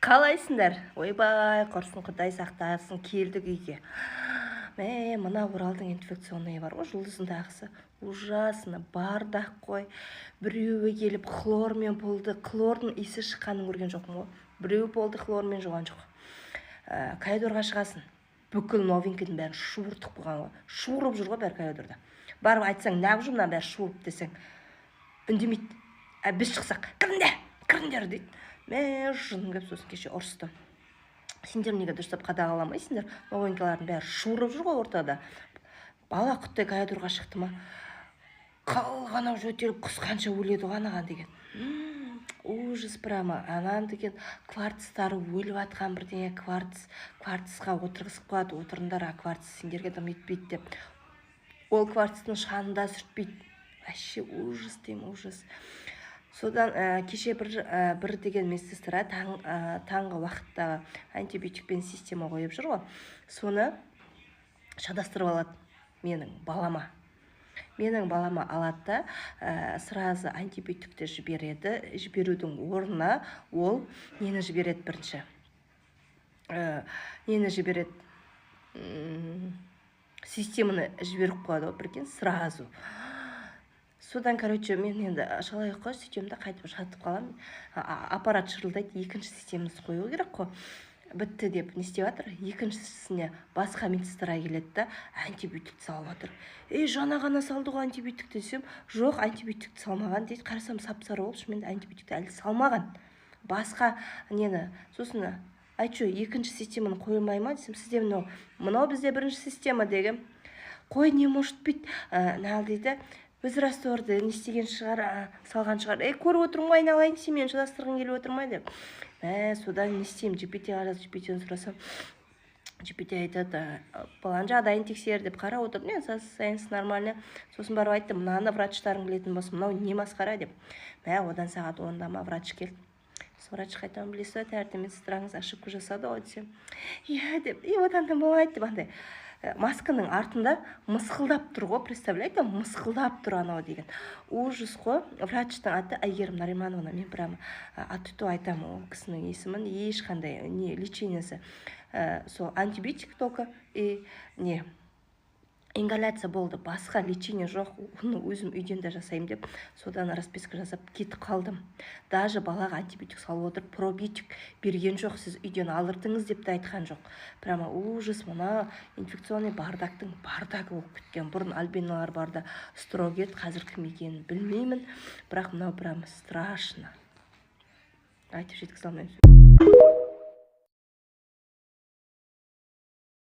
Қалайсыңдар? Ойбай, құрсын Құдай сақтасын, келдік үйге. Мына Оралдың инфекционный бар ғой, жұлдызындағысы. Ужасно, бардақ қой. Біреуі келіп хлормен болды. Хлордың иісі шыққанын көрген жоқпын ғой. Біреу болды хлормен жуған жоқ. Коридорға шығасын. Бүкіл новенькінің бәрін шуыртып қойған ғой. Шуырып жүр ғой бәрі коридорда. Барып айтсаң, неғып мына бәрі шуырып десең, үндемейді. Біз шықсақ, кіріңдер дейді. Жыным кеп сосын кеше ұрысты. Сендер неге дұрыстап қадағаламайсыңдар? Новенькалардың бәрі шуырып жүр ғой ортада. Бала құттай коридорға шықты ма? Қалғанау жөтеліп құсқанша өледі ғой анаған деген. Ужас прямо. Анан деген кварцтары өліп атқан бірдеңе кварцқа отырғызып қояды. Отырыңдар, кварц сендерге дым етпейді деп. Ол кварцтың шанында сүртпейді. Вообще ужас деймін, ужас. Содан кеше бір деген медсестра таңғы уақытта антибиотикпен система қойып жүр ғой. Соны шатастырып алады менің балама. Менің балама алады да сразу антибиотикті жібереді. Жіберудің орнына ол нені жібереді бірінші? Нені жібереді? Системаны жіберіп қояды ғой, бірген сразу. Содан, короче, мен енді шалай қой, сөйтемді қайтып жатып қалам. Аппарат шырылдайды, екінші системасы қою керек қой. Бітті деп не істеп жатыр? Екіншісіне басқа медсестра келеді да, антибиотикті салып жатыр. Жаңа ғана салды ғой антибиотик десем, жоқ, антибиотикті салмаған дейді. Қарасам сап-сары болып, шынымен антибиотикті әлі салмаған. Басқа нені? Сосын айтшы, екінші системаны қойылмай ма десем, сізде мынау бізде бірінші система деген. Қой, не может быть? Нал дейді. Біз растворды не істеген шығар, салған шығар. Көріп отырмын ғой, айналайын, сен шатастырғың келіп отырмай деп. Содан не істеймін? GPT-ға жазып, GPT-ден сұрасам, GPT айтады, баланың жағдайын тексер деп қарап отырып, мен состояние нормально. Сосын барып айтты, мынаны врачтарың білетін болсын, мынау не масқара деп. Одан сағат 10-да врач келді. Врач қайтадан білесіз, тәрді медсестраңыз ошибка жасады ғой десем. Иә деп, одан да болмайды деп, андай масканың артында мысқылдап тұр ғой, представляете, мысқылдап тұр анау деген. Ужас қой. Врачтың аты Айгерім Наримановна. Мен прямо аты-то айтамын ол кісінің есімін. Ешқандай не лечениесі. Сол антибиотик только и не ингаляция болды. Басқа лечение жоқ. Оны өзім үйден де жасаймын деп, содан расписка жасап кетіп қалдым. Даже балаға антибиотик салып отырып, пробиотик берген жоқ, сіз үйден алырдыңыз деп те айтқан жоқ. Прямо ужас, мына инфекционный бардақтың бардағы болып кеткен. Бұрын альбиналар барда строгет, қазір кім екенін білмеймін. Бірақ мынау прямо страшно. Айтып жеткізе алмаймын сөз.